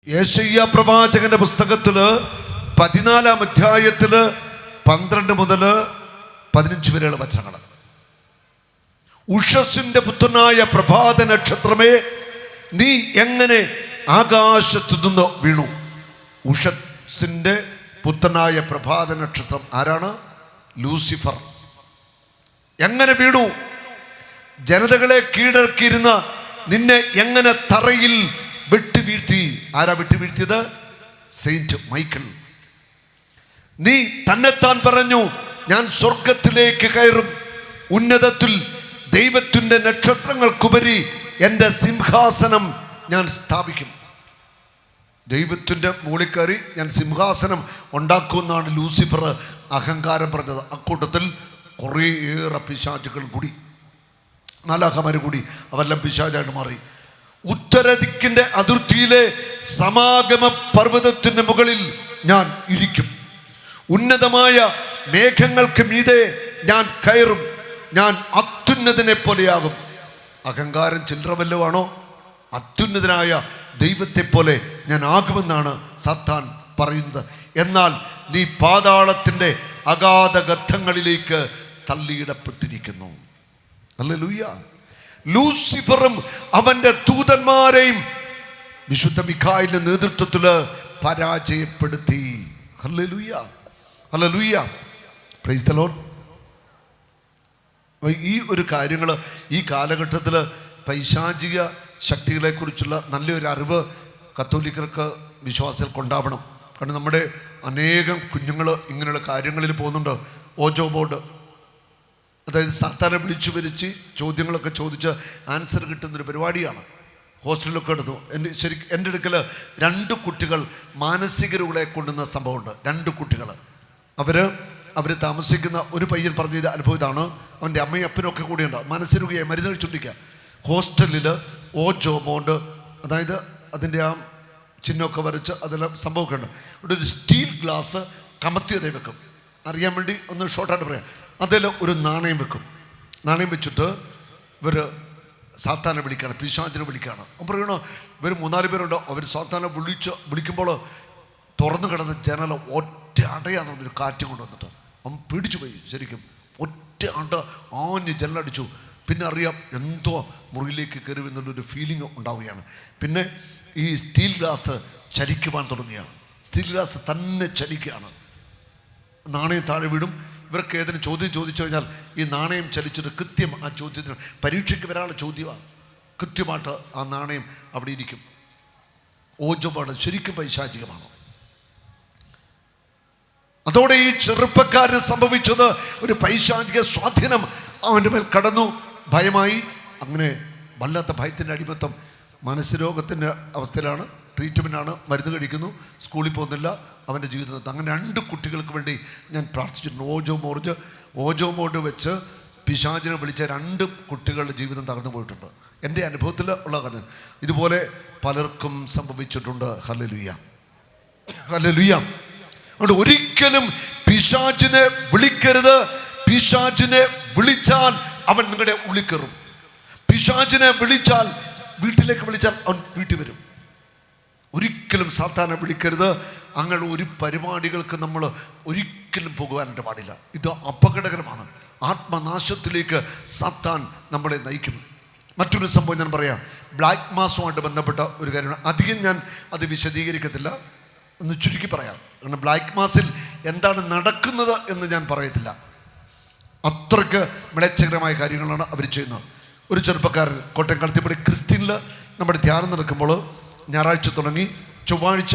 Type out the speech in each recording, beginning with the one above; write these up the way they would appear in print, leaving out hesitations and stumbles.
യെശയ്യാ പ്രവാചകന്റെ പുസ്തകത്തില് 14-ാം അധ്യായത്തില് 12 മുതൽ 15 വരെയുള്ള വചനങ്ങൾ. ഉഷസ്സിന്റെ പുത്രനായ പ്രഭാത നക്ഷത്രമേ, നീ എങ്ങനെ ആകാശത്തു നിന്ന് വീണു? ഉഷസ്സിന്റെ പുത്രനായ പ്രഭാത നക്ഷത്രം ആരാണ്? ലൂസിഫർ. എങ്ങനെ വീണു? ജനതകളെ കീഴടക്കിയിരുന്ന നിന്നെ എങ്ങനെ തറയിൽ വെട്ടുവീഴ്ത്തി? ആരാ വെട്ടുവീഴ്ത്തിയത്? Saint Michael. നീ തന്നെത്താൻ പറഞ്ഞു, ഞാൻ സ്വർഗത്തിലേക്ക് കയറും, ഉന്നതത്തിൽ ദൈവത്തിൻ്റെ നക്ഷത്രങ്ങൾക്കുപരി എൻ്റെ സിംഹാസനം ഞാൻ സ്ഥാപിക്കും. ദൈവത്തിൻ്റെ മുകളിൽ കയറി ഞാൻ സിംഹാസനം ഉണ്ടാക്കുമെന്നാണ് ലൂസിഫർ അഹങ്കാരം പറഞ്ഞത്. അക്കൂട്ടത്തിൽ കുറേയേറെ പിശാചുകൾ കൂടി, മാലാഖമാർ കൂടി, അവരെല്ലാം പിശാചായിട്ട് മാറി. ഉത്തരദിക്കിൻ്റെ അതിർത്തിയിലെ സമാഗമ പർവ്വതത്തിൻ്റെ മുകളിൽ ഞാൻ ഇരിക്കും, ഉന്നതമായ മേഘങ്ങൾക്ക് മീതെ ഞാൻ കയറും, ഞാൻ അത്യുന്നതനെ പോലെയാകും. അഹങ്കാരം ചില്ലറ വല്ലതുമാണോ? അത്യുന്നതനായ ദൈവത്തെ പോലെ ഞാൻ ആകുമെന്നാണ് സാത്താൻ പറയുന്നത്. എന്നാൽ നീ പാതാളത്തിൻ്റെ അഗാധ ഗർത്തങ്ങളിലേക്ക് തള്ളിയിടപ്പെട്ടിരിക്കുന്നു. ഹല്ലേലൂയ. ലൂസിഫറും അവൻ്റെ ദൂതന്മാരെയും വിശുദ്ധ മിഖായേലിന്റെ നേതൃത്വത്തിൽ പരാജയപ്പെടുത്തി. Hallelujah, hallelujah, praise the Lord. ഈ ഒരു കാര്യങ്ങൾ ഈ കാലഘട്ടത്തിൽ പൈശാചിക ശക്തികളെക്കുറിച്ചുള്ള നല്ലൊരു അറിവ് കത്തോലിക്കർക്ക് വിശ്വാസികൾക്ക് ഉണ്ടാവണം. കാരണം നമ്മുടെ അനേകം കുഞ്ഞുങ്ങൾ ഇങ്ങനെയുള്ള കാര്യങ്ങളിൽ പോകുന്നുണ്ട്. ഓജോ ബോർഡ്, അതായത് സാത്താനെ വിളിച്ചു വരിച്ച് ചോദ്യങ്ങളൊക്കെ ചോദിച്ച് ആൻസർ കിട്ടുന്നൊരു പരിപാടിയാണ്. ഹോസ്റ്റലിലൊക്കെ എടുത്തു. എൻ്റെ അടുക്കൽ 2 കുട്ടികൾ മാനസിക രോഗികളെ കൊണ്ടുവന്ന സംഭവമുണ്ട്. 2 കുട്ടികൾ അവർ താമസിക്കുന്ന ഒരു പയ്യൻ പറഞ്ഞ അനുഭവം ഇതാണ്. അവൻ്റെ അമ്മയും അപ്പനും ഒക്കെ കൂടിയുണ്ട്, മാനസിക രോഗിയായി മരുന്ന് കഴിച്ചുകൊണ്ടിരിക്കുക. ഹോസ്റ്റലിൽ ഓജോ ബോർഡ്, അതായത് അതിൻ്റെ ആ ചിഹ്നമൊക്കെ വരച്ച് അതെല്ലാം സംഭവമൊക്കെ ഉണ്ട്. ഇവിടെ ഒരു സ്റ്റീൽ ഗ്ലാസ് കമത്തിയതേ വെക്കും. അറിയാൻ വേണ്ടി ഒന്ന് ഷോർട്ടായിട്ട് പറയാം. അതിൽ ഒരു നാണയം വെക്കും. നാണയം വെച്ചിട്ട് ഇവർ സാത്താനെ വിളിക്കുകയാണ്, പിശാചിനെ വിളിക്കുകയാണ്. അപ്പം പറയണോ, ഇവർ 3-4 പേരുണ്ടോ, അവർ സാത്താനെ വിളിക്കുമ്പോൾ തുറന്നു കിടന്ന ജനൽ ഒറ്റ അടയാന്ന് പറഞ്ഞൊരു കാറ്റും കൊണ്ട് വന്നിട്ട് അവൻ പേടിച്ചു പോയി. ശരിക്കും ഒറ്റ അട ആഞ്ഞ് ജനലടിച്ചു. പിന്നെ അറിയാം എന്തോ മുറിയിലേക്ക് കയറി എന്നുള്ളൊരു ഫീലിംഗ് ഉണ്ടാവുകയാണ്. പിന്നെ ഈ സ്റ്റീൽ ഗ്ലാസ് ചലിക്കുവാൻ തുടങ്ങിയാണ്. സ്റ്റീൽ ഗ്ലാസ് തന്നെ ചലിക്കുകയാണ്. നാണയം താഴെ വീടും. ഇവർക്ക് ഏതെങ്കിലും ചോദ്യം ചോദിച്ചു കഴിഞ്ഞാൽ ഈ നാണയം ചലിച്ചിട്ട് കൃത്യം ആ ചോദ്യത്തിന്, പരീക്ഷയ്ക്ക് വരാനുള്ള ചോദ്യമാണ്, കൃത്യമായിട്ട് ആ നാണയം അവിടെ ഇരിക്കും. ഓജോബാണ്, ശരിക്കും പൈശാചികമാണ്. അതോടെ ഈ ചെറുപ്പക്കാരന് സംഭവിച്ചത് ഒരു പൈശാചിക സ്വാധീനം അവൻ്റെ മേൽ കടന്നു. ഭയമായി. അങ്ങനെ വല്ലാത്ത ഭയത്തിൻ്റെ അടിമത്തം. മനസ്സുരോഗത്തിൻ്റെ അവസ്ഥയിലാണ്, ട്രീറ്റ്മെൻറ്റാണ്, മരുന്ന് കഴിക്കുന്നു, സ്കൂളിൽ പോകുന്നില്ല, അവൻ്റെ ജീവിതത്തിൽ. അങ്ങനെ 2 കുട്ടികൾക്ക് വേണ്ടി ഞാൻ പ്രാർത്ഥിച്ചിട്ടുണ്ട്. ഓജോ മോഡ് വെച്ച് പിശാചിനെ വിളിച്ച 2 കുട്ടികളുടെ ജീവിതം തകർന്നു പോയിട്ടുണ്ട്. എൻ്റെ അനുഭവത്തിൽ ഉള്ള കാര്യം ഇതുപോലെ പലർക്കും സംഭവിച്ചിട്ടുണ്ട്. Hallelujah, hallelujah. അതുകൊണ്ട് ഒരിക്കലും പിശാചിനെ വിളിക്കരുത്. പിശാചിനെ വിളിച്ചാൽ അവൻ നിങ്ങളുടെ ഉള്ളിൽ കയറും. പിശാചിനെ വിളിച്ചാൽ, വീട്ടിലേക്ക് വിളിച്ചാൽ അവൻ വീട്ടിൽ വരും. ഒരിക്കലും സാത്താനെ വിളിക്കരുത്. അങ്ങനെ ഒരു പരിപാടികൾക്ക് നമ്മൾ ഒരിക്കലും പോകുവാനായിട്ട് പാടില്ല. ഇത് അപകടകരമാണ്. ആത്മനാശത്തിലേക്ക് സാത്താൻ നമ്മളെ നയിക്കും. മറ്റൊരു സംഭവം ഞാൻ പറയാം. ബ്ലാക്ക് മാസവുമായിട്ട് ബന്ധപ്പെട്ട ഒരു കാര്യമാണ്. അധികം ഞാൻ അത് വിശദീകരിക്കത്തില്ല, ഒന്ന് ചുരുക്കി പറയാം. കാരണം ബ്ലാക്ക് മാസിൽ എന്താണ് നടക്കുന്നത് എന്ന് ഞാൻ പറയത്തില്ല. അത്രയ്ക്ക് മിളച്ചകരമായ കാര്യങ്ങളാണ് അവർ ചെയ്യുന്നത്. ഒരു ചെറുപ്പക്കാരൻ കോട്ടയം കളത്തിപ്പടി ക്രിസ്ത്യനിൽ നമ്മുടെ ധ്യാനം നടക്കുമ്പോൾ ഞായറാഴ്ച തുടങ്ങി ചൊവ്വാഴ്ച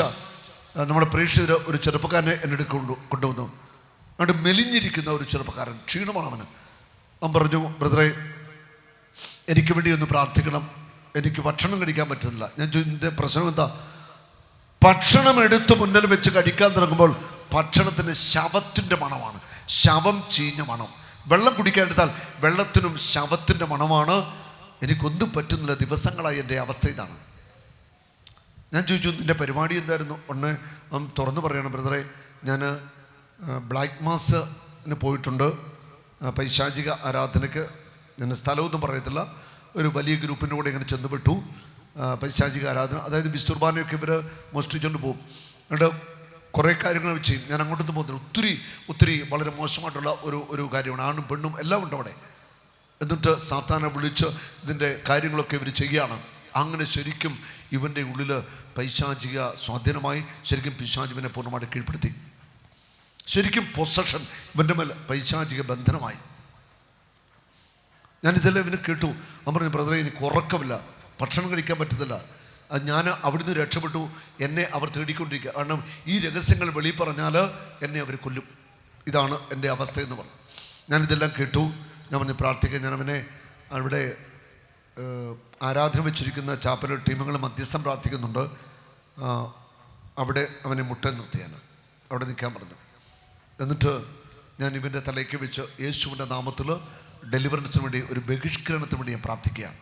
നമ്മുടെ പ്രേക്ഷിതർ ഒരു ചെറുപ്പക്കാരനെ എൻ്റെ അടുത്ത് കൊണ്ടുവന്നു. അവിടെ മെലിഞ്ഞിരിക്കുന്ന ഒരു ചെറുപ്പക്കാരൻ, ക്ഷീണമാണ് അവന്. അവൻ പറഞ്ഞു, ബ്രദറെ എനിക്ക് വേണ്ടി ഒന്ന് പ്രാർത്ഥിക്കണം, എനിക്ക് ഭക്ഷണം കഴിക്കാൻ പറ്റുന്നില്ല. ഞാൻ ചോദിച്ചതിൻ്റെ പ്രശ്നം എന്താ? ഭക്ഷണം എടുത്ത് മുന്നിൽ വെച്ച് കഴിക്കാൻ തുടങ്ങുമ്പോൾ ഭക്ഷണത്തിന് ശവത്തിൻ്റെ മണമാണ്, ശവം ചീഞ്ഞ മണം. വെള്ളം കുടിക്കാൻ എടുത്താൽ വെള്ളത്തിനും ശവത്തിൻ്റെ മണമാണ്. എനിക്കൊന്നും പറ്റുന്നില്ല, ദിവസങ്ങളായി എൻ്റെ അവസ്ഥ ഇതാണ്. ഞാൻ ചോദിച്ചു, നിൻ്റെ പരിപാടി എന്തായിരുന്നു? ഒന്ന് തുറന്നു പറയണം ബ്രദറെ, ഞാൻ ബ്ലാക്ക് മാസിന് പോയിട്ടുണ്ട്, പൈശാചിക ആരാധനയ്ക്ക്. ഞാൻ സ്ഥലമൊന്നും പറയത്തില്ല. ഒരു വലിയ ഗ്രൂപ്പിൻ്റെ കൂടെ ഇങ്ങനെ ചെന്നുപെട്ടു. പൈശാചിക ആരാധന. അതായത് വിസ്തുർബാനയൊക്കെ ഇവർ മോഷ്ടിച്ചുകൊണ്ട് പോകും. എന്നിട്ട് കുറേ കാര്യങ്ങൾ ചെയ്യും. ഞാൻ അങ്ങോട്ടൊന്നും പോകുന്നില്ല. ഒത്തിരി വളരെ മോശമായിട്ടുള്ള ഒരു കാര്യമാണ്. ആണും പെണ്ണും എല്ലാം ഉണ്ട് അവിടെ. എന്നിട്ട് സാത്താനെ വിളിച്ച് ഇതിൻ്റെ കാര്യങ്ങളൊക്കെ ഇവർ ചെയ്യുകയാണ്. അങ്ങനെ ശരിക്കും ഇവൻ്റെ ഉള്ളിൽ പൈശാചിക സ്വാധീനമായി. ശരിക്കും പിശാചിനെ പൂർണ്ണമായിട്ട് കീഴ്പ്പെടുത്തി. ശരിക്കും പൊസഷൻ ഇവൻ്റെ മേൽ പൈശാചിക ബന്ധനമായി. ഞാനിതെല്ലാം ഇവന് കേട്ടു. അവൻ പറഞ്ഞു, ബ്രദറെ എനിക്ക് ഉറക്കമില്ല, ഭക്ഷണം കഴിക്കാൻ പറ്റുന്നില്ല, ഞാൻ അവിടുന്ന് രക്ഷപ്പെട്ടു, എന്നെ അവർ തേടിക്കൊണ്ടിരിക്കുക. കാരണം ഈ രഹസ്യങ്ങൾ വെളിയിൽ പറഞ്ഞാൽ എന്നെ അവർ കൊല്ലും, ഇതാണ് എൻ്റെ അവസ്ഥയെന്ന് പറഞ്ഞു. ഞാനിതെല്ലാം കേട്ടു. ഞാൻ പറഞ്ഞ് പ്രാർത്ഥിക്കാൻ. ഞാൻ അവനെ അവിടെ ആരാധന വെച്ചിരിക്കുന്ന ചാപ്പൽ ടീമുകൾ മധ്യസ്ഥം പ്രാർത്ഥിക്കുന്നുണ്ട്. അവിടെ അവനെ മുട്ട നിർത്തിയാണ് അവിടെ നിൽക്കാൻ പറഞ്ഞു. എന്നിട്ട് ഞാൻ ഇവൻ്റെ തലയ്ക്ക് വെച്ച് യേശുവിൻ്റെ നാമത്തിൽ ഡെലിവറൻസിന് വേണ്ടി, ഒരു ബഹിഷ്കരണത്തിന് വേണ്ടി ഞാൻ പ്രാർത്ഥിക്കുകയാണ്.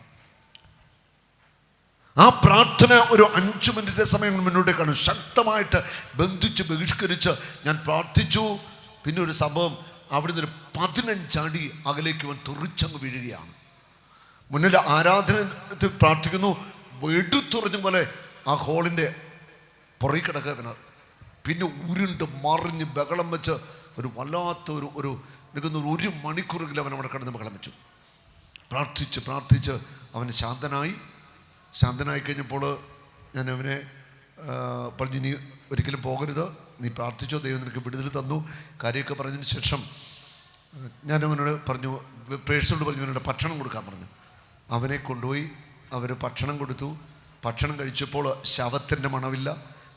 ആ പ്രാർത്ഥന ഒരു 5 മിനിറ്റ് സമയം മുന്നോട്ടേക്കാണ്. ശക്തമായിട്ട് ബന്ധിച്ച് ബഹിഷ്കരിച്ച് ഞാൻ പ്രാർത്ഥിച്ചു. പിന്നെ ഒരു സംഭവം, അവിടെ നിന്നൊരു 15 അടി അകലേക്ക് അവൻ തെറിച്ചങ്ങ് വീഴുകയാണ്. മുന്നിൽ ആരാധനത്തിൽ പ്രാർത്ഥിക്കുന്നു, വെടുത്തുറഞ്ഞ പോലെ ആ ഹോളിൻ്റെ പുറകെ കിടക്കുക. പിന്നെ ഉരുണ്ട് മറിഞ്ഞ് ബഹളം വെച്ച് ഒരു വല്ലാത്ത ഒരു 1 മണിക്കൂറെങ്കിലും അവൻ അവിടെ കിടന്ന് ബഹളം വെച്ചു. പ്രാർത്ഥിച്ച് അവൻ ശാന്തനായി കഴിഞ്ഞപ്പോൾ ഞാൻ അവനെ പറഞ്ഞു, നീ ഒരിക്കലും പോകരുത്, നീ പ്രാർത്ഥിച്ചോ, ദൈവം നിനക്ക് വിടുതൽ തന്നു, കാര്യമൊക്കെ പറഞ്ഞതിന് ശേഷം ഞാൻ അവനോട് പറഞ്ഞു, പേഴ്സണോട് പറഞ്ഞു, അവനോട് ഭക്ഷണം കൊടുക്കാൻ പറഞ്ഞു. അവനെ കൊണ്ടുപോയി അവർ ഭക്ഷണം കൊടുത്തു. ഭക്ഷണം കഴിച്ചപ്പോൾ ശവത്തിൻ്റെ മണമില്ല.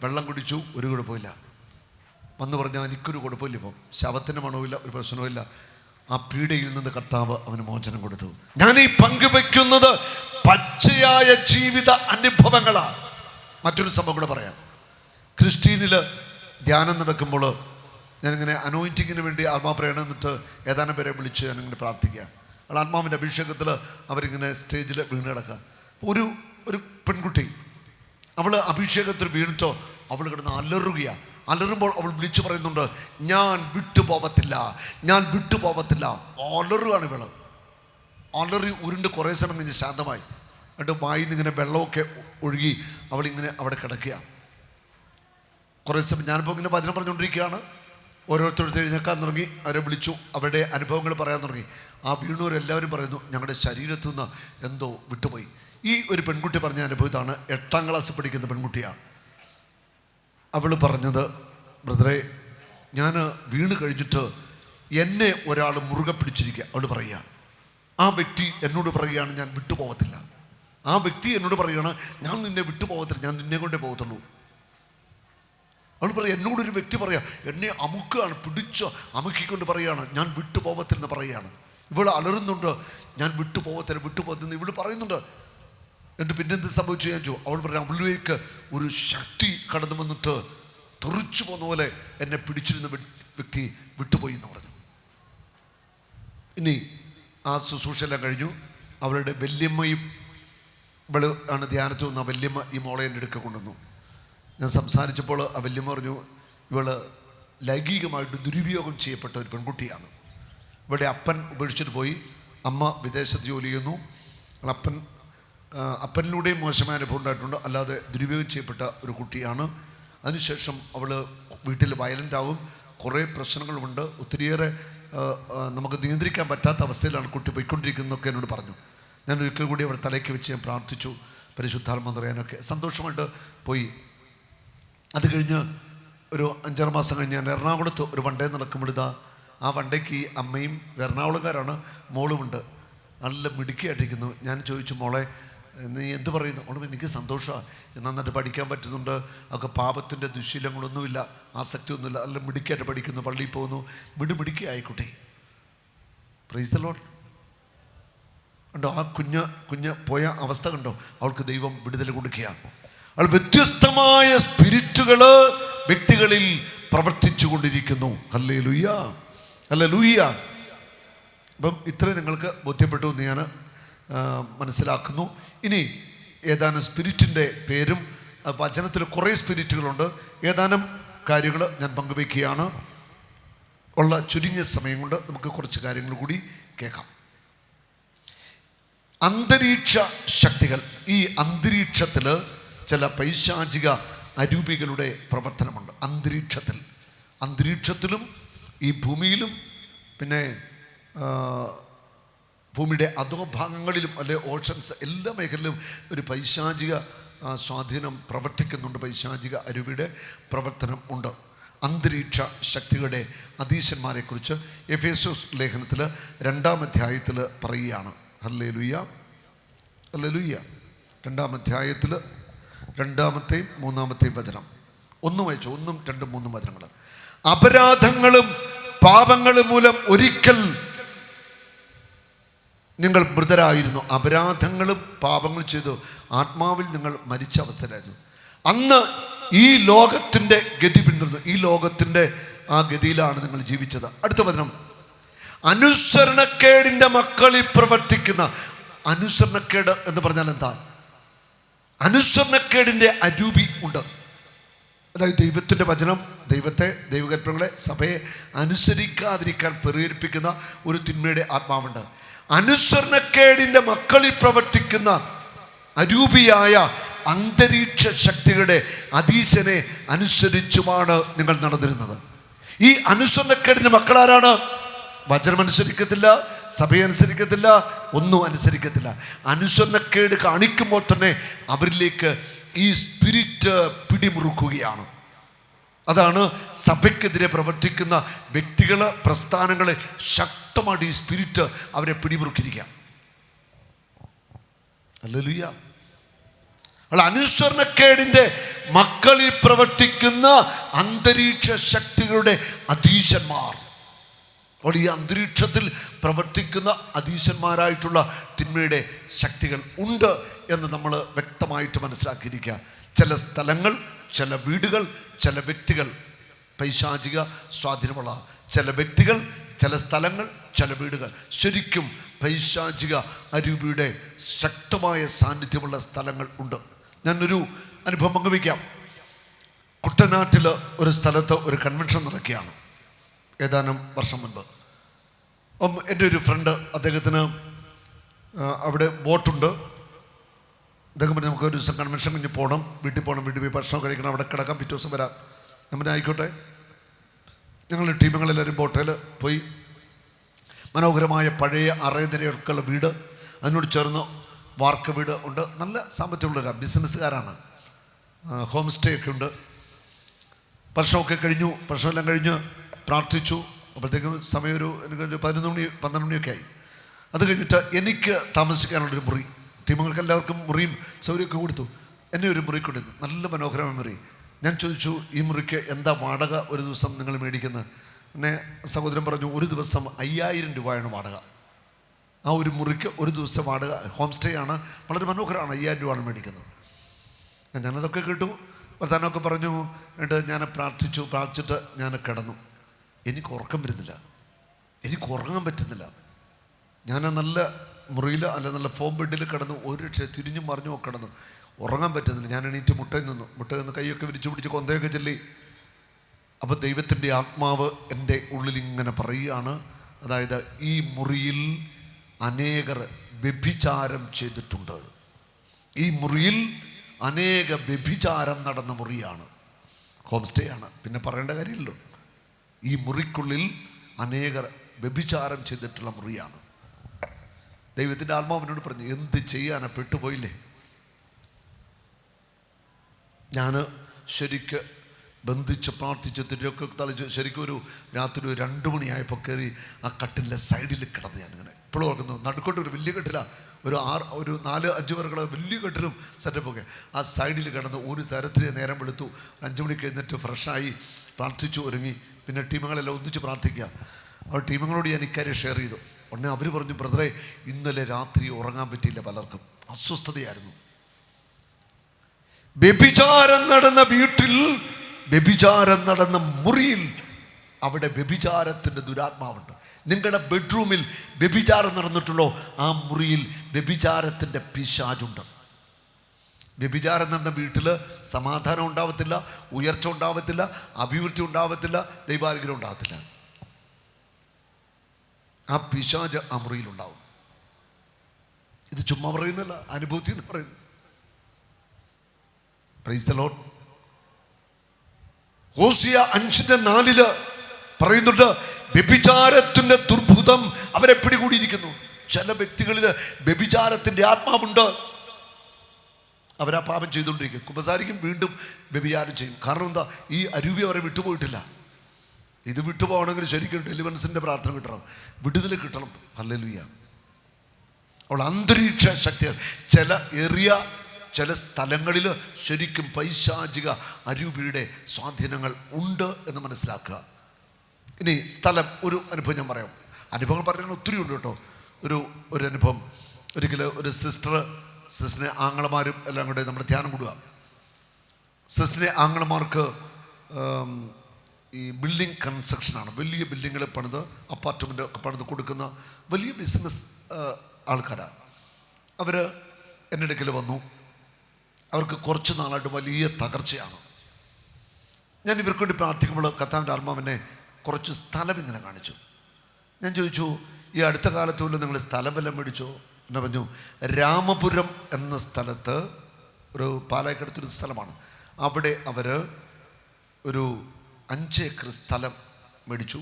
വെള്ളം കുടിച്ചു, ഒരു കുഴപ്പമില്ല. വന്ന് പറഞ്ഞാൽ എനിക്കൊരു കുഴപ്പമില്ല, ഇപ്പം ശവത്തിൻ്റെ മണമില്ല, ഒരു പ്രശ്നവുമില്ല. ആ പീഡയിൽ നിന്ന് കർത്താവ് അവന് മോചനം കൊടുത്തു. ഞാൻ ഈ പങ്കുവെക്കുന്നത് പച്ചയായ ജീവിത അനുഭവങ്ങളാണ്. മറ്റൊരു സംഭവം കൂടെ പറയാം. ക്രിസ്റ്റീനിൽ ധ്യാനം നടക്കുമ്പോൾ ഞാനിങ്ങനെ അനോയിൻറ്റിങ്ങിന് വേണ്ടി ആത്മാപ്രേരണ എന്നിട്ട് ഏതാനും പേരെ വിളിച്ച് ഞാനിങ്ങനെ പ്രാർത്ഥിക്കുക. ആത്മാവിൻ്റെ അഭിഷേകത്തിൽ അവരിങ്ങനെ സ്റ്റേജിൽ വീണ് കിടക്കുക. ഒരു പെൺകുട്ടി, അവൾ അഭിഷേകത്തിൽ വീണിട്ടോ അവൾ കിടന്ന് അലറുകയാണ്. അലറുമ്പോൾ അവൾ വിളിച്ചു പറയുന്നുണ്ട്, ഞാൻ വിട്ടുപോകത്തില്ല. അലറുകയാണ് ഇവള്. അലറി ഉരുണ്ട് കുറേ സമയം കഴിഞ്ഞ് ശാന്തമായി. എന്നിട്ട് വായിൽ നിന്ന് ഇങ്ങനെ വെള്ളമൊക്കെ ഒഴുകി അവളിങ്ങനെ അവിടെ കിടക്കുകയാണ്. കുറേ സമയം ഞാനിപ്പോൾ ഇങ്ങനെ വചനം പറഞ്ഞുകൊണ്ടിരിക്കുകയാണ്. ഓരോരുത്തർ എഴുന്നേക്കാൻ തുടങ്ങി. അവരെ വിളിച്ചു, അവരുടെ അനുഭവങ്ങൾ പറയാൻ തുടങ്ങി. ആ വീണവരെല്ലാവരും പറയുന്നു, ഞങ്ങളുടെ ശരീരത്തു നിന്ന് എന്തോ വിട്ടുപോയി. ഈ ഒരു പെൺകുട്ടി പറഞ്ഞ അനുഭവത്താണ്. 8ാം ക്ലാസ്സിൽ പഠിക്കുന്ന പെൺകുട്ടിയാണ്. അവൾ പറഞ്ഞത്, ബ്രദറെ, ഞാൻ വീണ് കഴിഞ്ഞിട്ട് എന്നെ ഒരാൾ മുറുകെ പിടിച്ചിരിക്കുക. അവൾ പറയുക, ആ വ്യക്തി എന്നോട് പറയുകയാണ്, ഞാൻ വിട്ടുപോകത്തില്ല. ആ വ്യക്തി എന്നോട് പറയുകയാണ്, ഞാൻ നിന്നെ വിട്ടുപോകത്തില്ല, ഞാൻ നിന്നെ കൊണ്ടേ പോകത്തുള്ളൂ. അവൾ പറയാം, എന്നോടൊരു വ്യക്തി പറയാം, എന്നെ അമുക്കുകയാണ്, പിടിച്ച് അമുക്കിക്കൊണ്ട് പറയുകയാണ്, ഞാൻ വിട്ടുപോകത്തില്ലെന്ന് പറയുകയാണ്. ഇവൾ അലറുന്നുണ്ട്, ഞാൻ വിട്ടുപോകത്തില്ല ഇവൾ പറയുന്നുണ്ട്. എന്നിട്ട് പിന്നെന്ത് സംഭവിച്ചു ഞാൻ ചോദിച്ചു. അവൾ പറയാം, അവളിലേക്ക് ഒരു ശക്തി കടന്നു വന്നിട്ട് തെറിച്ചു പോകുന്ന പോലെ എന്നെ പിടിച്ചിരുന്ന വ്യക്തി വിട്ടുപോയി എന്ന് പറഞ്ഞു. ഇനി ആ ശുശ്രൂഷയെല്ലാം കഴിഞ്ഞു. അവളുടെ വല്യമ്മയും ഇവൾ ആണ് ധ്യാനത്തിൽ വന്ന വല്യമ്മ ഈ മോളെ എൻ്റെ അടുക്ക കൊണ്ടുവന്നു. ഞാൻ സംസാരിച്ചപ്പോൾ ആ വല്യമ്മ പറഞ്ഞു, ഇവള് ലൈംഗികമായിട്ട് ദുരുപയോഗം ചെയ്യപ്പെട്ട ഒരു പെൺകുട്ടിയാണ്. ഇവിടെ അപ്പൻ ഉപേക്ഷിച്ചിട്ട് പോയി, അമ്മ വിദേശത്ത് ജോലി ചെയ്യുന്നു. അപ്പനിലൂടെയും മോശമായ അനുഭവം ഉണ്ടായിട്ടുണ്ട്, അല്ലാതെ ദുരുപയോഗം ചെയ്യപ്പെട്ട ഒരു കുട്ടിയാണ്. അതിനുശേഷം അവൾ വീട്ടിൽ വയലൻ്റ് ആവും, കുറേ പ്രശ്നങ്ങളുമുണ്ട്, ഒത്തിരിയേറെ നമുക്ക് നിയന്ത്രിക്കാൻ പറ്റാത്ത അവസ്ഥയിലാണ് കുട്ടി പോയിക്കൊണ്ടിരിക്കുന്നതൊക്കെ എന്നോട് പറഞ്ഞു. ഞാൻ ഒരിക്കൽ കൂടി അവിടെ തലയ്ക്ക് വെച്ച് ഞാൻ പ്രാർത്ഥിച്ചു, പരിശുദ്ധാത്മ നിറയാനൊക്കെ. സന്തോഷമായിട്ട് പോയി. അത് കഴിഞ്ഞ് ഒരു 5-6 മാസം കഴിഞ്ഞ് ഞാൻ എറണാകുളത്ത് ഒരു വൺ ഡേ നടക്കുമ്പോൾ ആ വണ്ടേക്ക് ഈ അമ്മയും എറണാകുളംകാരാണ്, മോളുമുണ്ട്. നല്ല മിടുക്കിയായിട്ടിരിക്കുന്നു. ഞാൻ ചോദിച്ചു, മോളെ നീ എന്ത് പറയുന്നു? അവളും എനിക്ക് സന്തോഷമാണ്, നന്നായിട്ട് പഠിക്കാൻ പറ്റുന്നുണ്ട്, ഒക്കെ പാപത്തിൻ്റെ ദുശീലങ്ങളൊന്നുമില്ല, ആസക്തിയൊന്നുമില്ല, നല്ല മിടുക്കിയായിട്ട് പഠിക്കുന്നു, പള്ളിയിൽ പോകുന്നു, മിടുക്കി ആയിക്കോട്ടെ. Praise the Lord. കണ്ടോ ആ കുഞ്ഞ് പോയ അവസ്ഥ കണ്ടോ? അവൾക്ക് ദൈവം വിടുതൽ കൊടുക്കുകയാണ്. അവൾ വ്യത്യസ്തമായ സ്പിരിറ്റുകൾ വ്യക്തികളിൽ പ്രവർത്തിച്ചു കൊണ്ടിരിക്കുന്നു. Hallelujah, hallelujah. അപ്പം ഇത്രയും നിങ്ങൾക്ക് ബോധ്യപ്പെട്ടു എന്ന് ഞാൻ മനസ്സിലാക്കുന്നു. ഇനി ഏതാനും സ്പിരിറ്റിൻ്റെ പേരും, വചനത്തിൽ കുറേ സ്പിരിറ്റുകളുണ്ട്, ഏതാനും കാര്യങ്ങൾ ഞാൻ പങ്കുവയ്ക്കുകയാണ്. ഉള്ള ചുരുങ്ങിയ സമയം കൊണ്ട് നമുക്ക് കുറച്ച് കാര്യങ്ങൾ കൂടി കേൾക്കാം. അന്തരീക്ഷ ശക്തികൾ. ഈ അന്തരീക്ഷത്തിൽ ചില പൈശാചിക അരൂപികളുടെ പ്രവർത്തനമുണ്ട്. അന്തരീക്ഷത്തിലും ഈ ഭൂമിയിലും പിന്നെ ഭൂമിയുടെ അധോഭാഗങ്ങളിലും അല്ലെ ഓഷൻസ് എല്ലാ മേഖലയിലും ഒരു പൈശാചിക സ്വാധീനം പ്രവർത്തിക്കുന്നുണ്ട്. പൈശാചിക അരൂപിയുടെ പ്രവർത്തനം ഉണ്ട്. അന്തരീക്ഷ ശക്തികളുടെ അധീശന്മാരെക്കുറിച്ച് എഫേസ്യോസ് ലേഖനത്തിൽ 2-ാം അധ്യായത്തിൽ പറയുകയാണ്. Hallelujah, hallelujah. 2-ാം അധ്യായത്തിൽ 2-ാമത്തെയും 3-ാമത്തെയും വചനം ഒന്നും വായിച്ചു. 1, 2, 3 വചനങ്ങൾ. അപരാധങ്ങളും പാപങ്ങളും മൂലം ഒരിക്കൽ നിങ്ങൾ മൃതരായിരുന്നു. അപരാധങ്ങളും പാപങ്ങളും ചെയ്തു ആത്മാവിൽ നിങ്ങൾ മരിച്ച അവസ്ഥയിലായിരുന്നു. അന്ന് ഈ ലോകത്തിൻ്റെ ഗതി പിന്തുടർന്നു. ഈ ലോകത്തിൻ്റെ ആ ഗതിയിലാണ് നിങ്ങൾ ജീവിച്ചത്. അടുത്ത വചനം, അനുസരണക്കേടിൻ്റെ മക്കളിൽ പ്രവർത്തിക്കുന്ന. അനുസരണക്കേട് എന്ന് പറഞ്ഞാൽ എന്താ? അനുസരണക്കേടിൻ്റെ അരൂപി ഉണ്ട്. അതായത് ദൈവത്തിൻ്റെ വചനം, ദൈവകൽപ്പനകളെ, സഭയെ അനുസരിക്കാതിരിക്കാൻ പ്രേരിപ്പിക്കുന്ന ഒരു തിന്മയുടെ ആത്മാവുണ്ട്. അനുസരണക്കേടിൻ്റെ മക്കളിൽ പ്രവർത്തിക്കുന്ന അരൂപിയായ അന്തരീക്ഷ ശക്തികളുടെ അധീശനെ അനുസരിച്ചുമാണ് നിങ്ങൾ നടന്നിരുന്നത്. ഈ അനുസരണക്കേടിൻ്റെ മക്കളാരാണ്? വചനം അനുസരിക്കത്തില്ല, സഭയെ അനുസരിക്കത്തില്ല, ഒന്നും അനുസരിക്കത്തില്ല. അനുസരണക്കേട് കാണിക്കുമ്പോൾ തന്നെ അവരിലേക്ക് ഈ സ്പിരിറ്റ് പിടിമുറുക്കുകയാണ്. അതാണ് സഭയ്ക്കെതിരെ പ്രവർത്തിക്കുന്ന വ്യക്തികൾ, പ്രസ്ഥാനങ്ങളെ ശക്തമായിട്ട് ഈ സ്പിരിറ്റ് അവരെ പിടിമുറുക്കിയിരിക്കുക. ഹല്ലേലൂയ. അനുസരണക്കേടിൻ്റെ മക്കളിൽ പ്രവർത്തിക്കുന്ന അന്തരീക്ഷ ശക്തികളുടെ അധീശന്മാർ. അപ്പോൾ ഈ അന്തരീക്ഷത്തിൽ പ്രവർത്തിക്കുന്ന അധീശന്മാരായിട്ടുള്ള തിന്മയുടെ ശക്തികൾ ഉണ്ട് എന്ന് നമ്മൾ വ്യക്തമായിട്ട് മനസ്സിലാക്കിയിരിക്കുക. ചില സ്ഥലങ്ങൾ, ചില വീടുകൾ, ചില വ്യക്തികൾ പൈശാചിക സ്വാധീനമുള്ള ചില വ്യക്തികൾ, ചില സ്ഥലങ്ങൾ, ചില വീടുകൾ ശരിക്കും പൈശാചിക അരൂപിയുടെ ശക്തമായ സാന്നിധ്യമുള്ള സ്ഥലങ്ങൾ ഉണ്ട്. ഞാനൊരു അനുഭവം പങ്കുവയ്ക്കാം. കുട്ടനാട്ടിൽ ഒരു സ്ഥലത്ത് ഒരു കൺവെൻഷൻ നടക്കുകയാണ് ഏതാനും വർഷം മുൻപ്. എൻ്റെ ഒരു ഫ്രണ്ട്, അദ്ദേഹത്തിന് അവിടെ ബോട്ടുണ്ട്. അദ്ദേഹം പറഞ്ഞ് നമുക്ക് ഒരു ദിവസം കൺവെൻഷൻ കഴിഞ്ഞ് പോകണം, വീട്ടിൽ പോകണം, വീട്ടിൽ പോയി ഭക്ഷണം കഴിക്കണം, അവിടെ കിടക്കാം, പിറ്റേ ദിവസം വരാം. നമ്മൾ ആയിക്കോട്ടെ. ഞങ്ങൾ ടീമുകളെല്ലാവരും ബോട്ടയിൽ പോയി. മനോഹരമായ പഴയ അറേനിരയൊക്കെയുള്ള വീട്, അതിനോട് ചേർന്ന് വാർക്ക വീട് ഉണ്ട്. നല്ല സാമ്പത്തികമുള്ളവരാണ്, ബിസിനസ്സുകാരാണ്, ഹോം സ്റ്റേ ഒക്കെ ഉണ്ട്. ഭക്ഷണമൊക്കെ കഴിഞ്ഞു. ഭക്ഷണമെല്ലാം കഴിഞ്ഞ് പ്രാർത്ഥിച്ചു. അപ്പോഴത്തേക്കും സമയം ഒരു 11 മണി 12 മണിയൊക്കെ ആയി. അത് കഴിഞ്ഞിട്ട് എനിക്ക് താമസിക്കാനുള്ളൊരു മുറി, ടീമുകൾക്ക് എല്ലാവർക്കും മുറിയും സൗകര്യമൊക്കെ കൊടുത്തു. എന്നെ ഒരു മുറി കൊടുത്തു, നല്ല മനോഹരമായ മുറി. ഞാൻ ചോദിച്ചു, ഈ മുറിക്ക് എന്താ വാടക ഒരു ദിവസം നിങ്ങൾ മേടിക്കുന്നത്? പിന്നെ സഹോദരൻ പറഞ്ഞു, ഒരു ദിവസം 5000 രൂപയാണ് വാടക. ആ ഒരു മുറിക്ക് ഒരു ദിവസം വാടക. ഹോം സ്റ്റേ ആണ്, വളരെ മനോഹരമാണ്. 5000 രൂപയാണ് മേടിക്കുന്നത്. ഞാനതൊക്കെ കേട്ടു, വർത്താനമൊക്കെ പറഞ്ഞു. എന്നിട്ട് ഞാൻ പ്രാർത്ഥിച്ചിട്ട് ഞാൻ കിടന്നു. എനിക്ക് ഉറക്കം വരുന്നില്ല, എനിക്ക് ഉറങ്ങാൻ പറ്റുന്നില്ല. ഞാൻ നല്ല മുറിയിൽ അല്ല നല്ല ഫോം ബെഡിൽ കിടന്നു. ഒരു തിരിഞ്ഞും മറിഞ്ഞും ഒക്കെ കിടന്നു, ഉറങ്ങാൻ പറ്റുന്നില്ല. ഞാൻ എണീറ്റ് മുട്ടയിൽ നിന്ന് കൈയൊക്കെ വിരിച്ചു പിടിച്ച് കൊന്തയൊക്കെ ചൊല്ലി. അപ്പോൾ ദൈവത്തിൻ്റെ ആത്മാവ് എൻ്റെ ഉള്ളിൽ ഇങ്ങനെ പറയുകയാണ്, അതായത് ഈ മുറിയിൽ അനേകർ വ്യഭിചാരം ചെയ്തിട്ടുണ്ട്. ഈ മുറിയിൽ അനേക വ്യഭിചാരം നടന്ന മുറിയാണ്, ഹോം സ്റ്റേ ആണ്, പിന്നെ പറയേണ്ട കാര്യമില്ലല്ലോ. ഈ മുറിക്കുള്ളിൽ അനേകർ വ്യഭിചാരം ചെയ്തിട്ടുള്ള മുറിയാണ്. ദൈവത്തിൻ്റെ ആത്മാവിനോട് പറഞ്ഞു, എന്ത് ചെയ്യാനാ, പെട്ടുപോയില്ലേ. ഞാൻ ശരിക്ക് ബന്ധിച്ച് പ്രാർത്ഥിച്ച് തിരിയൊക്കെ തളിച്ച് ശരിക്കും ഒരു രാത്രി 2 മണിയായപ്പോൾ കയറി ആ കട്ടിലെ സൈഡിൽ കിടന്ന് ഞാനിങ്ങനെ ഇപ്പോഴും ഓർക്കുന്നു. നടുക്കോട്ട് ഒരു വലിയ കെട്ടിലാണ്, ഒരു 4-5 പേർക്കുള്ള വലിയ കെട്ടിലും സെറ്റപ്പൊക്കെ. ആ സൈഡിൽ കിടന്ന് ഒരു തരത്തിൽ നേരം വെളുത്തു. 5 മണിക്ക് എഴുന്നേറ്റ് ഫ്രഷായി പ്രാർത്ഥിച്ചു ഒരുങ്ങി. പിന്നെ ടീമുകളെല്ലാം ഒന്നിച്ച് പ്രാർത്ഥിക്കുക. അപ്പോൾ ടീമുകളോട് ഞാൻ ഇക്കാര്യം ഷെയർ ചെയ്തു. ഉടനെ അവർ പറഞ്ഞു, ബ്രദറെ ഇന്നലെ രാത്രി ഉറങ്ങാൻ പറ്റിയില്ല, പലർക്കും അസ്വസ്ഥതയായിരുന്നു. വ്യഭിചാരം നടന്ന വീട്ടിൽ, വ്യഭിചാരം നടന്ന മുറിയിൽ, അവിടെ വ്യഭിചാരത്തിൻ്റെ ദുരാത്മാവുണ്ട്. നിങ്ങളുടെ ബെഡ്റൂമിൽ വ്യഭിചാരം നടന്നിട്ടുള്ളോ? ആ മുറിയിൽ വ്യഭിചാരത്തിൻ്റെ പിശാചുണ്ട്. വ്യഭിചാരം നടന്ന വീട്ടിൽ സമാധാനം ഉണ്ടാവത്തില്ല, ഉയർച്ച ഉണ്ടാവത്തില്ല, അഭിവൃദ്ധി ഉണ്ടാവത്തില്ല, ദൈവാനുഗ്രഹം ഉണ്ടാവത്തില്ല. ആ പിശാച് ആ മുറിയിലുണ്ടാവും. ഇത് ചുമ്മാ പറയുന്നല്ല, അനുഭൂതി എന്ന് പറയുന്നു. Praise the Lord. ഹോസിയ 5:4 പറയുന്നുണ്ട്, വ്യഭിചാരത്തിന്റെ ദുർഭൂതം അവരെ പിടികൂടിയിരിക്കുന്നു. ചില വ്യക്തികളിൽ വ്യഭിചാരത്തിന്റെ ആത്മാവുണ്ട്. അവരാ പാപം ചെയ്തുകൊണ്ടിരിക്കും, കുമ്പസാരിക്കും, വീണ്ടും വ്യഭിചാരം ചെയ്യും. കാരണം എന്താ? ഈ അരൂപി അവരെ വിട്ടുപോയിട്ടില്ല. ഇത് വിട്ടുപോകണമെങ്കിൽ ശരിക്കും ഡെലിവറൻസിന്റെ പ്രാർത്ഥന കിട്ടണം, വിടുതൽ കിട്ടണം. ഹല്ലേലൂയ. അവൾ അന്തരീക്ഷ ശക്തികൾ ചില സ്ഥലങ്ങളിൽ ശരിക്കും പൈശാചിക അരൂപിയുടെ സ്വാധീനങ്ങൾ ഉണ്ട് എന്ന് മനസ്സിലാക്കുക. ഇനി സ്ഥലം, ഒരു അനുഭവം ഞാൻ പറയാം. അനുഭവങ്ങൾ പറയാൻ ഒത്തിരി ഉണ്ട് കേട്ടോ. ഒരു അനുഭവം, ഒരിക്കൽ ഒരു സിസ്റ്ററിനെ ആങ്ങളമാരും എല്ലാം കൂടെ നമ്മുടെ ധ്യാനം കൂടുക. സിസ്റ്ററിനെ ആങ്ങളമാർക്ക് ഈ ബിൽഡിംഗ് കൺസ്ട്രക്ഷനാണ്. വലിയ ബിൽഡിങ്ങുകൾ പണിത്, അപ്പാർട്ട്മെൻറ്റ് ഒക്കെ പണിത് കൊടുക്കുന്ന വലിയ ബിസിനസ് ആൾക്കാരാണ്. അവർ എൻ്റെ അടുക്കൽ വന്നു. അവർക്ക് കുറച്ച് നാളായിട്ട് വലിയ തകർച്ചയാണ്. ഞാൻ ഇവർക്ക് വേണ്ടി പ്രാർത്ഥിക്കുമ്പോൾ കർത്താവിൻ്റെ ആത്മാവിനെ കുറച്ച് സ്ഥലം ഇങ്ങനെ കാണിച്ചു. ഞാൻ ചോദിച്ചു, ഈ അടുത്ത കാലത്ത് പോലും നിങ്ങൾ സ്ഥലം വല്ലതും മേടിച്ചോ? എന്നെ പറഞ്ഞു, രാമപുരം എന്ന സ്ഥലത്ത്, ഒരു പാലായിക്കടുത്തൊരു സ്ഥലമാണ്, അവിടെ അവർ ഒരു 5 ഏക്കർ സ്ഥലം മേടിച്ചു.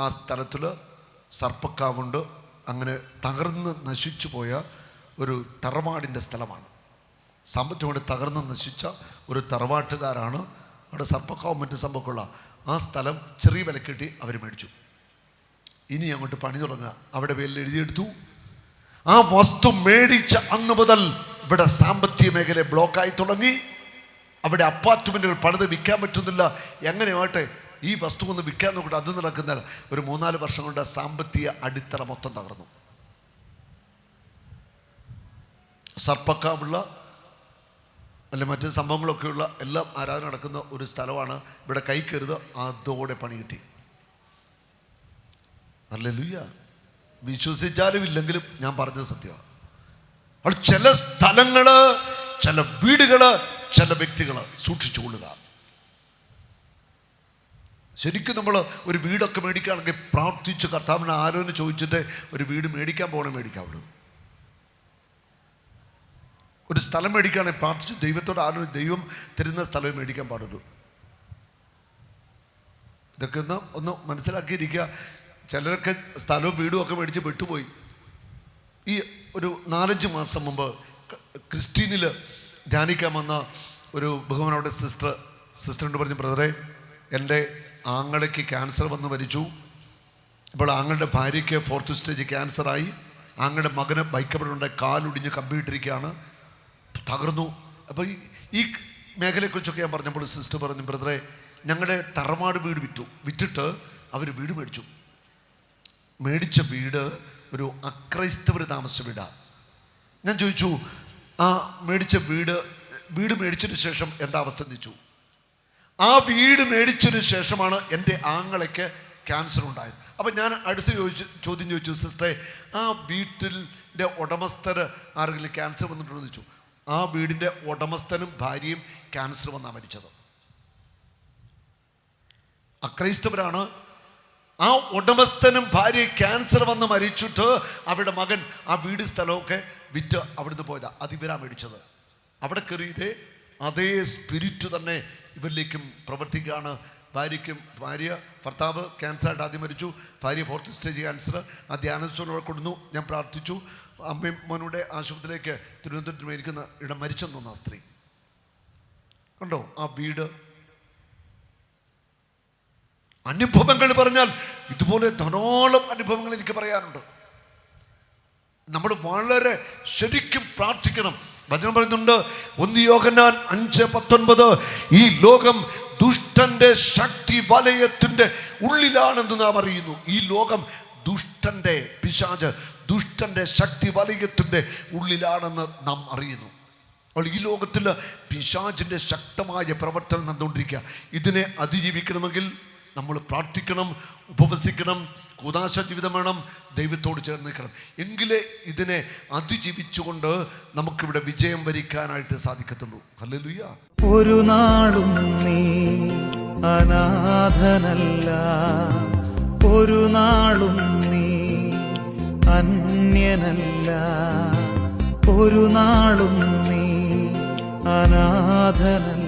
ആ സ്ഥലത്തിൽ സർപ്പക്കാവുണ്ട്. അങ്ങനെ തകർന്ന് നശിച്ചു പോയ ഒരു തറവാടിൻ്റെ സ്ഥലമാണ്. സാമ്പത്തികമായിട്ട് തകർന്ന് നശിച്ച ഒരു തറവാട്ടുകാരാണ്. അവിടെ സർപ്പക്കാവും മറ്റ് സംഭവമുള്ള ആ സ്ഥലം ചെറിയ വിലക്കിട്ടി അവർ മേടിച്ചു. ഇനി അങ്ങോട്ട് പണി തുടങ്ങുക. അവിടെ പേരിൽ എഴുതിയെടുത്തു. ആ വസ്തു മേടിച്ച അന്ന് മുതൽ ഇവിടെ സാമ്പത്തിക മേഖല ബ്ലോക്കായി തുടങ്ങി. അവിടെ അപ്പാർട്ട്മെൻറ്റുകൾ പണിത് വിൽക്കാൻ പറ്റുന്നില്ല. എങ്ങനെയാട്ടെ ഈ വസ്തു ഒന്ന് വിൽക്കാൻ നോക്കിയിട്ട് അത് നടക്കുന്നില്ല. ഒരു 3-4 വർഷം കൊണ്ട് സാമ്പത്തിക അടിത്തറ മൊത്തം തകർന്നു. സർപ്പക്കാവുള്ള അല്ലെ മറ്റ് സംഭവങ്ങളൊക്കെയുള്ള എല്ലാം ആരാധന നടക്കുന്ന ഒരു സ്ഥലമാണ്. ഇവിടെ കൈ കരുത്, അതോടെ പണി കിട്ടി. ഹല്ലേലൂയ. വിശ്വസിച്ചാലും ഇല്ലെങ്കിലും ഞാൻ പറഞ്ഞത് സത്യമാണ്. അപ്പോൾ ചില സ്ഥലങ്ങള്, ചില വീടുകള്, ചില വ്യക്തികള് സൂക്ഷിച്ചു കൊള്ളുക. ശരിക്കും നമ്മൾ ഒരു വീടൊക്കെ മേടിക്കുകയാണെങ്കിൽ പ്രാർത്ഥിച്ച് കർത്താവിനെ ആരോന്ന് ചോദിച്ചിട്ട് ഒരു വീട് മേടിക്കാൻ പോകണേ മേടിക്കാവുള്ളൂ. ഒരു സ്ഥലം മേടിക്കുകയാണെങ്കിൽ പ്രാർത്ഥിച്ച് ദൈവത്തോട് ആരും ദൈവം തരുന്ന സ്ഥലമേ മേടിക്കാൻ പാടുള്ളൂ. ഇതൊക്കെ ഒന്ന് മനസ്സിലാക്കിയിരിക്കുക. ചിലരൊക്കെ സ്ഥലവും വീടും ഒക്കെ മേടിച്ച് പെട്ടുപോയി. ഈ ഒരു 4-5 മാസം മുമ്പ് ക്രിസ്റ്റീനിൽ ധ്യാനിക്കാൻ വന്ന ഒരു ബഹുമാനോടെ സിസ്റ്ററിനോട് പറഞ്ഞു, ബ്രദറെ, എൻ്റെ ആങ്ങളയ്ക്ക് ക്യാൻസർ വന്ന് മരിച്ചു. ഇപ്പോൾ ആങ്ങളുടെ ഭാര്യയ്ക്ക് 4th സ്റ്റേജ് ക്യാൻസറായി. ആങ്ങളുടെ മകന് ബൈക്കപ്പെടുന്നുണ്ട്, കാലൊടിഞ്ഞ് കമ്പിയിട്ടിരിക്കുകയാണ്, തകർന്നു. അപ്പോൾ ഈ മേഖലയെക്കുറിച്ചൊക്കെ ഞാൻ പറഞ്ഞപ്പോൾ സിസ്റ്റർ പറഞ്ഞു, ബ്രദറെ, ഞങ്ങളുടെ തറവാട് വീട് വിറ്റിട്ട് അവർ വീട് മേടിച്ച വീട് ഒരു അക്രൈസ്തവർ താമസിച്ച വീടാണ്. ഞാൻ ചോദിച്ചു, ആ മേടിച്ച വീട് മേടിച്ചതിന് ശേഷം എന്താ അവസ്ഥ എന്ന് ചോദിച്ചു. ആ വീട് മേടിച്ചതിന് ശേഷമാണ് എൻ്റെ ആങ്ങളയ്ക്ക് ക്യാൻസർ ഉണ്ടായത്. അപ്പം ഞാൻ അടുത്ത് ചോദ്യം ചോദിച്ചു, സിസ്റ്ററെ, ആ വീട്ടിൻ്റെ ഉടമസ്ഥർ ആരെങ്കിലും ക്യാൻസർ വന്നിട്ടുണ്ടോ എന്ന് ചോദിച്ചു. ആ വീടിൻ്റെ ഉടമസ്ഥനും ഭാര്യയും ക്യാൻസർ വന്നാണ് മരിച്ചത്. അക്രൈസ്തവരാണ്. ആ ഉടമസ്ഥനും ഭാര്യയും ക്യാൻസർ വന്ന് മരിച്ചിട്ട് അവരുടെ മകൻ ആ വീട് സ്ഥലമൊക്കെ വിറ്റ് അവിടുന്ന് പോയതാ. അത് ഇവരാ മേടിച്ചത്. അവിടെ കയറിയതേ അതേ സ്പിരിറ്റ് തന്നെ ഇവരിലേക്കും പ്രവർത്തിക്കുകയാണ്. ഭർത്താവ് ക്യാൻസറായിട്ട് ആദ്യം മരിച്ചു. ഭാര്യ 4th സ്റ്റേജ് ക്യാൻസർ. ആ ധ്യാനത്തോടെ കൊടുന്നു. ഞാൻ പ്രാർത്ഥിച്ചു. അമ്മയും മോനൂടെ ആശുപത്രിയിലേക്ക് തിരുവനന്തപുരത്ത് മേടിക്കുന്ന ഇടം മരിച്ചെന്ന് തോന്നുന്നു ആ സ്ത്രീ. കണ്ടോ ആ വീട്. അനുഭവങ്ങൾ പറഞ്ഞാൽ ഇതുപോലെ ധാരാളം അനുഭവങ്ങൾ എനിക്ക് പറയാനുണ്ട്. നമ്മൾ വളരെ ശരിക്കും പ്രാർത്ഥിക്കണം. വചനം പറയുന്നുണ്ട്, 1 യോഹന്നാൻ 5:19, ഈ ലോകം ദുഷ്ടന്റെ ശക്തി വലയത്തിന്റെ ഉള്ളിലാണെന്ന് നാം അറിയുന്നു. ഈ ലോകം ദുഷ്ടന്റെ, പിശാച് ദുഷ്ടന്റെ ശക്തി വലയത്തിന്റെ ഉള്ളിലാണെന്ന് നാം അറിയുന്നു. അപ്പോൾ ഈ ലോകത്തിൽ പിശാചിന്റെ ശക്തമായ പ്രവർത്തനം നടന്നുകൊണ്ടിരിക്കുക. ഇതിനെ അതിജീവിക്കണമെങ്കിൽ നമ്മൾ പ്രാർത്ഥിക്കണം, ഉപവസിക്കണം, കൂദാശ ജീവിതം വേണം, ദൈവത്തോട് ചേർന്ന് നിൽക്കണം. എങ്കിലേ ഇതിനെ അതിജീവിച്ചുകൊണ്ട് നമുക്കിവിടെ വിജയം വരിക്കാനായിട്ട് സാധിക്കത്തുള്ളൂ. ഹല്ലേലൂയ. ഒരു നാളും നീ അനാഥനല്ല, ഒരു നാളും നീ അന്യനല്ല. ഒരു നാളും നീ അനാഥനല്ല.